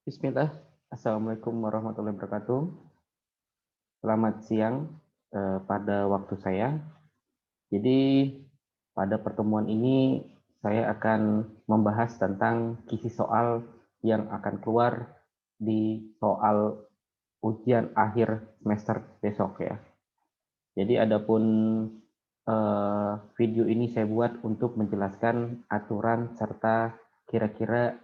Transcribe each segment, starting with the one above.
Bismillah. Assalamualaikum warahmatullahi wabarakatuh. Selamat siang pada waktu saya. Jadi pada pertemuan ini saya akan membahas tentang kisi soal yang akan keluar di soal ujian akhir semester besok ya. Jadi adapun video ini saya buat untuk menjelaskan aturan serta kira-kira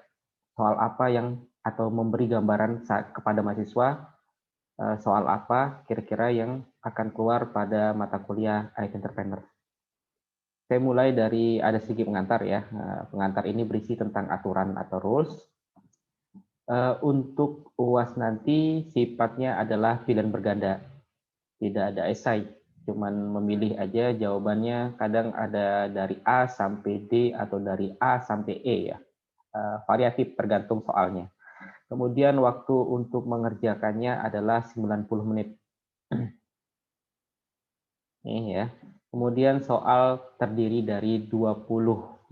soal apa yang atau memberi gambaran kepada mahasiswa soal apa kira-kira yang akan keluar pada mata kuliah IT Entrepreneur. Saya mulai dari ada sedikit pengantar ya. Pengantar ini berisi tentang aturan atau rules. Untuk UAS nanti sifatnya adalah pilihan berganda, tidak ada esai, cuman memilih aja jawabannya. Kadang ada dari A sampai D atau dari A sampai E ya. Variatif tergantung soalnya. Kemudian waktu untuk mengerjakannya adalah 90 menit. Nih ya. Kemudian soal terdiri dari 20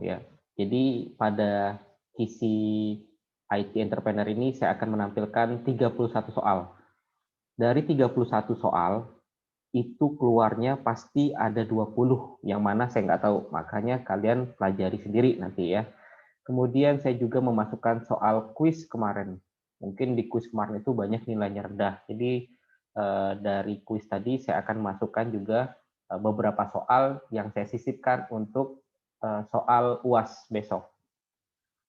ya. Jadi pada sisi IT Entrepreneur ini saya akan menampilkan 31 soal. Dari 31 soal, itu keluarnya pasti ada 20, yang mana saya nggak tahu. Makanya kalian pelajari sendiri nanti ya. Kemudian saya juga memasukkan soal kuis kemarin. Mungkin di kuis kemarin itu banyak nilainya rendah. Jadi dari kuis tadi saya akan masukkan juga beberapa soal yang saya sisipkan untuk soal UAS besok.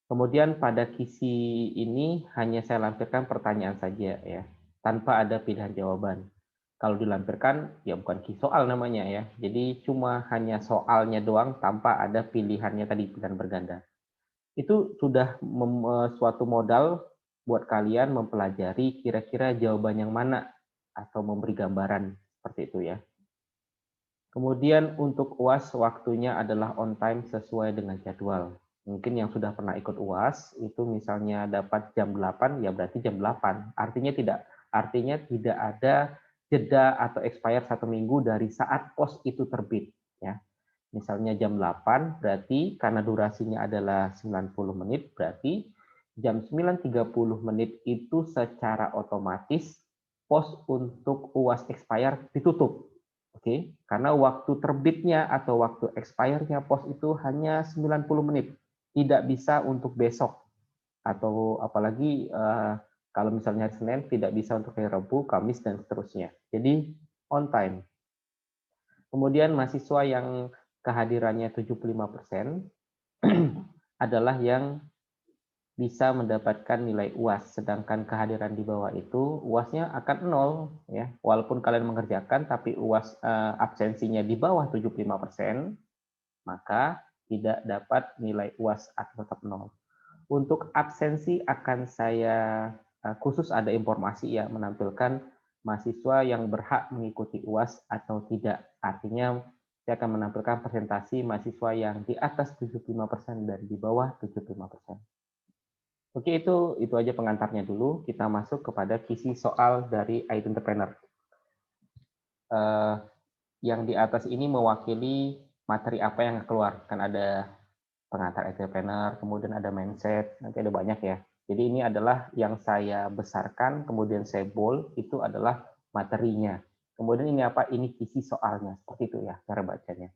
Kemudian pada kisi ini hanya saya lampirkan pertanyaan saja ya, tanpa ada pilihan jawaban. Kalau dilampirkan ya bukan kisi soal namanya ya. Jadi cuma hanya soalnya doang tanpa ada pilihannya tadi, pilihan berganda. Itu sudah suatu modal buat kalian mempelajari kira-kira jawaban yang mana atau memberi gambaran seperti itu ya. Kemudian untuk UAS waktunya adalah on time sesuai dengan jadwal. Mungkin yang sudah pernah ikut UAS itu misalnya dapat jam 8 ya berarti jam 8. Artinya tidak ada jeda atau expire 1 minggu dari saat pos itu terbit ya. Misalnya jam 8 berarti karena durasinya adalah 90 menit berarti jam 9.30 menit itu secara otomatis pos untuk UAS expire ditutup. Oke, karena waktu terbitnya atau waktu expire-nya pos itu hanya 90 menit. Tidak bisa untuk besok atau apalagi kalau misalnya hari Senin tidak bisa untuk hari Rabu, Kamis dan seterusnya. Jadi on time. Kemudian mahasiswa yang kehadirannya 75% adalah yang bisa mendapatkan nilai UAS, sedangkan kehadiran di bawah itu UASnya akan nol ya. Walaupun kalian mengerjakan tapi UAS absensinya di bawah 75%, maka tidak dapat nilai UAS atau tetap nol. Untuk absensi akan saya khusus ada informasi ya, menampilkan mahasiswa yang berhak mengikuti UAS atau tidak. Artinya saya akan menampilkan presentasi mahasiswa yang di atas 75% dan di bawah 75%. Oke, itu aja pengantarnya dulu. Kita masuk kepada kisi soal dari IT Entrepreneur. Yang di atas ini mewakili materi apa yang keluar. Kan ada pengantar entrepreneur, kemudian ada mindset, nanti ada banyak ya. Jadi ini adalah yang saya besarkan, kemudian saya bold, itu adalah materinya. Kemudian ini apa? Ini kisi soalnya, seperti itu ya cara bacanya.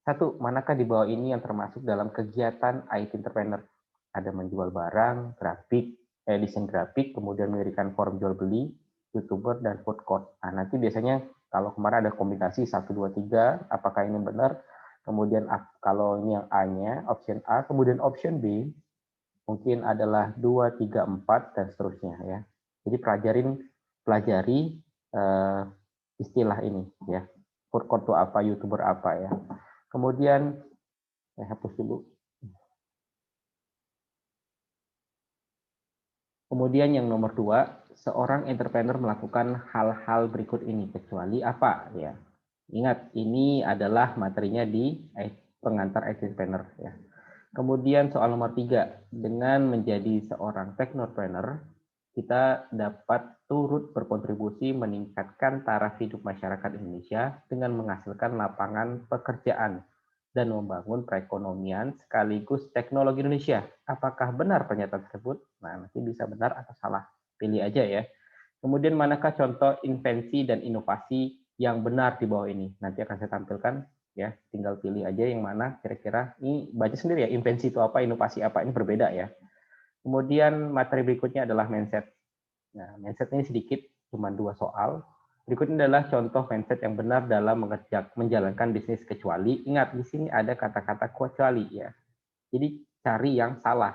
Satu, manakah di bawah ini yang termasuk dalam kegiatan IT Entrepreneur? Ada menjual barang, grafik, desain grafik, kemudian mendirikan forum jual beli, YouTuber, dan food court. Nah, nanti biasanya kalau kemarin ada kombinasi 1, 2, 3, apakah ini benar? Kemudian kalau ini yang A-nya, option A, kemudian option B, mungkin adalah 2, 3, 4, dan seterusnya ya. Jadi pelajari istilah ini ya. Food court itu apa, YouTuber apa ya. Kemudian, saya hapus dulu. Kemudian yang nomor 2, seorang entrepreneur melakukan hal-hal berikut ini, kecuali apa ya. Ingat, ini adalah materinya di pengantar entrepreneur ya. Kemudian soal nomor 3, dengan menjadi seorang technopreneur, kita dapat turut berkontribusi meningkatkan taraf hidup masyarakat Indonesia dengan menghasilkan lapangan pekerjaan dan membangun perekonomian sekaligus teknologi Indonesia. Apakah benar pernyataan tersebut? Nah, nanti bisa benar atau salah. Pilih aja ya. Kemudian manakah contoh invensi dan inovasi yang benar di bawah ini? Nanti akan saya tampilkan ya. Tinggal pilih aja yang mana kira-kira. Ini baca sendiri ya, invensi itu apa, inovasi apa, ini berbeda ya. Kemudian materi berikutnya adalah mindset. Nah, mindset ini sedikit, cuma 2 soal. Berikutnya adalah contoh mindset yang benar dalam menjalankan bisnis kecuali. Ingat, di sini ada kata-kata kecuali ya. Jadi cari yang salah.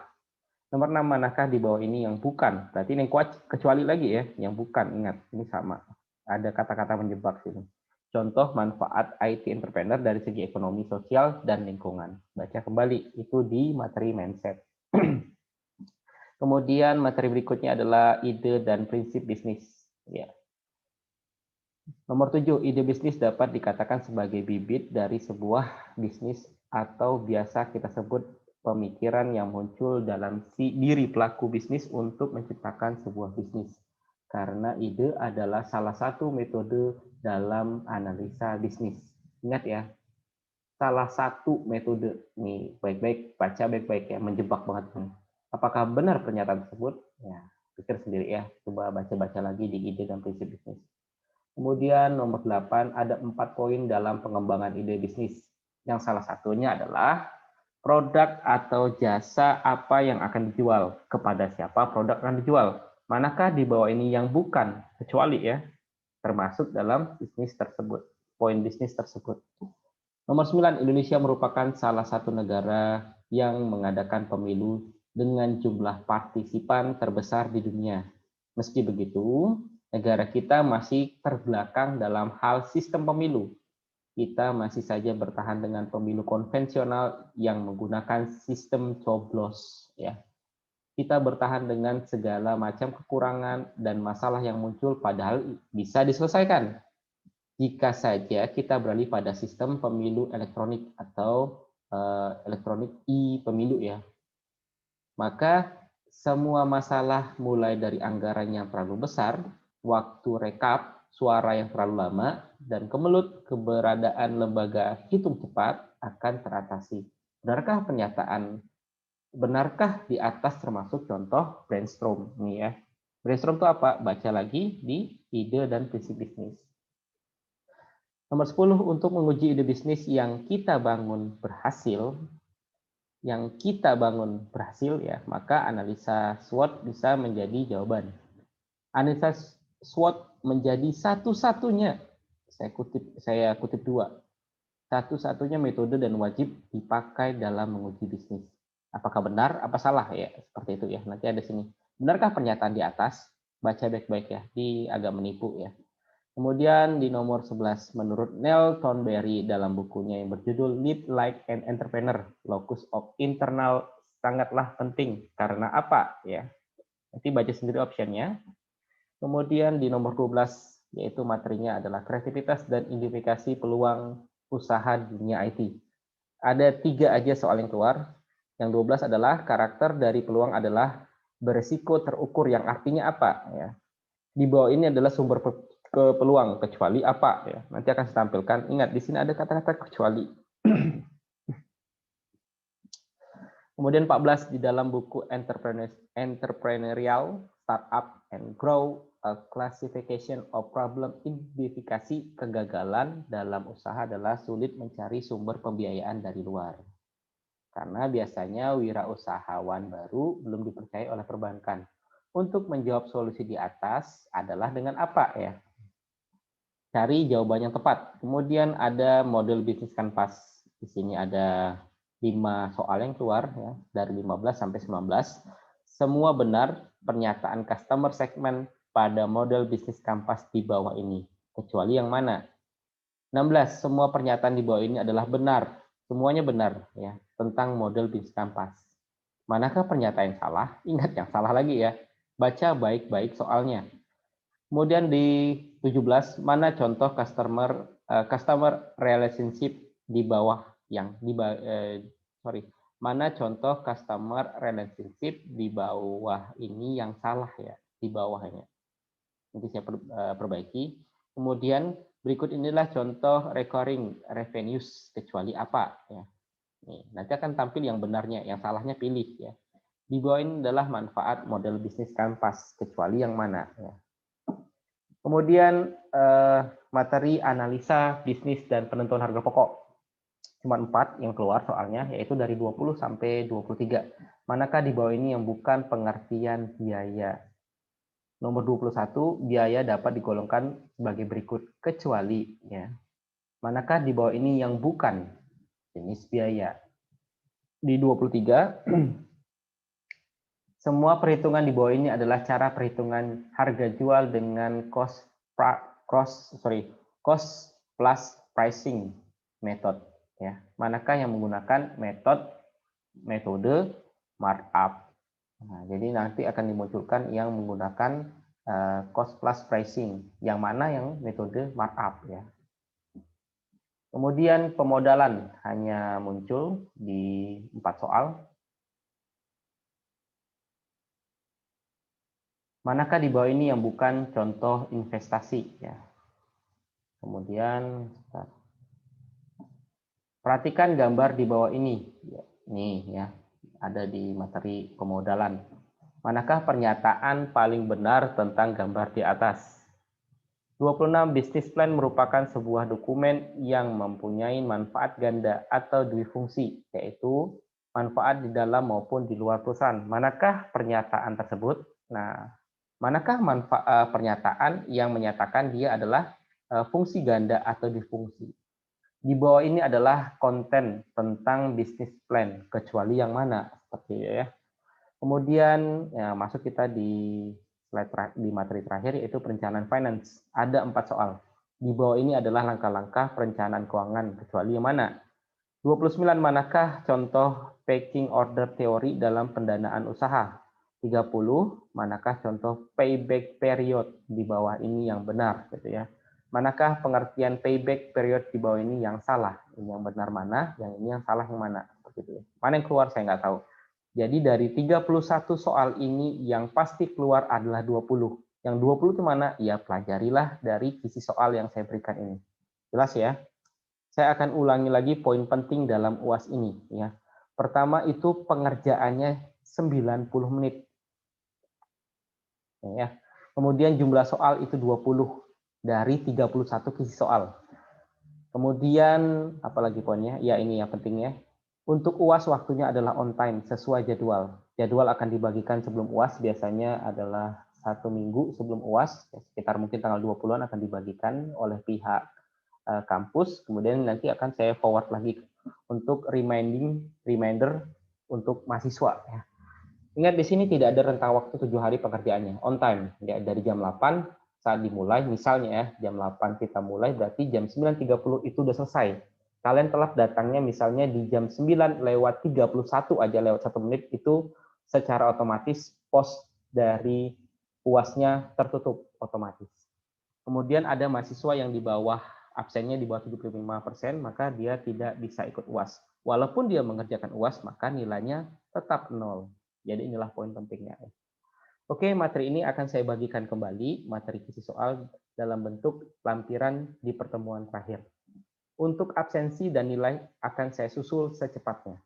Nomor 6, manakah di bawah ini yang bukan? Berarti ini kecuali lagi ya, yang bukan. Ingat, ini sama. Ada kata-kata menjebak sini. Contoh manfaat IT entrepreneur dari segi ekonomi, sosial, dan lingkungan. Baca kembali, itu di materi mindset. Kemudian materi berikutnya adalah ide dan prinsip bisnis. Ya. Nomor 7, ide bisnis dapat dikatakan sebagai bibit dari sebuah bisnis atau biasa kita sebut pemikiran yang muncul dalam diri pelaku bisnis untuk menciptakan sebuah bisnis. Karena ide adalah salah satu metode dalam analisa bisnis. Ingat ya, salah satu metode. Nih, baik-baik, baca baik-baik ya, menjebak banget nih. Apakah benar pernyataan tersebut? Ya, pikir sendiri ya, coba baca-baca lagi di ide dan prinsip bisnis. Kemudian nomor 8, ada 4 poin dalam pengembangan ide bisnis. Yang salah satunya adalah produk atau jasa apa yang akan dijual, kepada siapa produk akan dijual. Manakah di bawah ini yang bukan, kecuali ya, termasuk dalam bisnis tersebut, poin bisnis tersebut. Nomor 9, Indonesia merupakan salah satu negara yang mengadakan pemilu dengan jumlah partisipan terbesar di dunia. Meski begitu, negara kita masih terbelakang dalam hal sistem pemilu. Kita masih saja bertahan dengan pemilu konvensional yang menggunakan sistem coblos. Ya. Kita bertahan dengan segala macam kekurangan dan masalah yang muncul padahal bisa diselesaikan jika saja kita beralih pada sistem pemilu elektronik atau elektronik e-pemilu ya. Maka semua masalah mulai dari anggaran yang terlalu besar, waktu rekap, suara yang terlalu lama, dan kemelut keberadaan lembaga hitung cepat akan teratasi. Benarkah di atas termasuk contoh brainstorm? Nih ya. Brainstorm itu apa? Baca lagi di ide dan prinsip bisnis. Nomor 10, untuk menguji ide bisnis yang kita bangun berhasil, ya, maka analisa SWOT bisa menjadi jawaban. Analisa SWOT menjadi satu-satunya, saya kutip 2, satu-satunya metode dan wajib dipakai dalam menguji bisnis. Apakah benar, apa salah ya, seperti itu ya. Nanti ada sini. Benarkah pernyataan di atas? Baca baik-baik ya, di agak menipu ya. Kemudian di nomor 11, menurut Neil Thornberry dalam bukunya yang berjudul Lead Like an Entrepreneur, locus of internal sangatlah penting. Karena apa? Ya, nanti baca sendiri optionnya. Kemudian di nomor 12, yaitu materinya adalah kreativitas dan identifikasi peluang usaha di dunia IT. Ada 3 aja soal yang keluar. Yang 12 adalah karakter dari peluang adalah beresiko terukur, yang artinya apa? Ya. Di bawah ini adalah sumber ke peluang, kecuali apa ya. Nanti akan saya tampilkan. Ingat, di sini ada kata-kata kecuali. Kemudian 14, di dalam buku Entrepreneurial Startup and Grow, a Classification of Problem, identifikasi kegagalan dalam usaha adalah sulit mencari sumber pembiayaan dari luar. Karena biasanya wirausahawan baru belum dipercaya oleh perbankan. Untuk menjawab solusi di atas adalah dengan apa ya? Cari jawaban yang tepat. Kemudian ada model bisnis kanvas. Di sini ada 5 soal yang keluar ya, dari 15 sampai 19. Semua benar pernyataan customer segment pada model bisnis kanvas di bawah ini. Kecuali yang mana? 16. Semua pernyataan di bawah ini adalah benar. Semuanya benar ya, tentang model bisnis kanvas. Manakah pernyataan yang salah? Ingat yang salah lagi ya. Baca baik-baik soalnya. Kemudian di 17, mana contoh customer relationship di bawah yang mana contoh customer relationship di bawah ini yang salah ya, di bawahnya. Nanti saya perbaiki. Kemudian Berikut inilah contoh recurring revenues, kecuali apa ya. Nih, nanti akan tampil yang benarnya, yang salahnya pilih ya. Di bawah ini adalah manfaat model bisnis kanvas, kecuali yang mana ya. Kemudian materi analisa bisnis dan penentuan harga pokok. Cuma 4 yang keluar soalnya, yaitu dari 20 sampai 23. Manakah di bawah ini yang bukan pengertian biaya? Nomor 21, biaya dapat digolongkan sebagai berikut, kecuali ya. Manakah di bawah ini yang bukan jenis biaya? Di 23, semua perhitungan di bawah ini adalah cara perhitungan harga jual dengan cost plus pricing method ya. Manakah yang menggunakan metode markup? Nah, jadi nanti akan dimunculkan yang menggunakan cost plus pricing, yang mana yang metode markup ya. Kemudian pemodalan hanya muncul di 4 soal. Manakah di bawah ini yang bukan contoh investasi ya. Kemudian perhatikan gambar di bawah ini. Nih ya, ada di materi pemodalan. Manakah pernyataan paling benar tentang gambar di atas? 26, bisnis plan merupakan sebuah dokumen yang mempunyai manfaat ganda atau dwifungsi, yaitu manfaat di dalam maupun di luar perusahaan. Manakah pernyataan tersebut? Nah, manakah pernyataan yang menyatakan dia adalah fungsi ganda atau dwifungsi? Di bawah ini adalah konten tentang bisnis plan, kecuali yang mana? Seperti itu ya. Kemudian ya, masuk kita di slide di materi terakhir, yaitu perencanaan finance. Ada 4 soal. Di bawah ini adalah langkah-langkah perencanaan keuangan, kecuali yang mana? 29, manakah contoh packing order teori dalam pendanaan usaha? 30, manakah contoh payback period di bawah ini yang benar gitu ya. Manakah pengertian payback period di bawah ini yang salah? Ini yang benar mana, yang ini yang salah yang mana? Seperti itu ya. Mana yang keluar saya nggak tahu. Jadi dari 31 soal ini yang pasti keluar adalah 20. Yang 20 itu mana? Ya pelajarilah dari isi soal yang saya berikan ini. Jelas ya? Saya akan ulangi lagi poin penting dalam UAS ini ya. Pertama itu pengerjaannya 90 menit. Ya. Kemudian jumlah soal itu 20 dari 31 isi soal. Kemudian apalagi poinnya? Ya ini yang pentingnya. Untuk UAS waktunya adalah on time, sesuai jadwal. Jadwal akan dibagikan sebelum UAS, biasanya adalah 1 minggu sebelum UAS, sekitar mungkin tanggal 20-an akan dibagikan oleh pihak kampus, kemudian nanti akan saya forward lagi untuk reminder untuk mahasiswa. Ya. Ingat di sini tidak ada rentang waktu 7 hari pekerjaannya, on time, ya, dari jam 8 saat dimulai, misalnya ya, jam 8 kita mulai, berarti jam 9.30 itu udah selesai. Kalian telat datangnya misalnya di jam 9 lewat 31 aja, lewat 1 menit, itu secara otomatis pos dari UAS-nya tertutup otomatis. Kemudian ada mahasiswa yang di bawah absennya di bawah 75%, maka dia tidak bisa ikut UAS. Walaupun dia mengerjakan UAS, maka nilainya tetap 0. Jadi inilah poin pentingnya. Oke, materi ini akan saya bagikan kembali, materi isi soal dalam bentuk lampiran di pertemuan terakhir. Untuk absensi dan nilai akan saya susul secepatnya.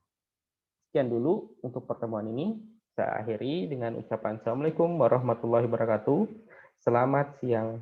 Sekian dulu untuk pertemuan ini. Saya akhiri dengan ucapan Assalamualaikum warahmatullahi wabarakatuh. Selamat siang.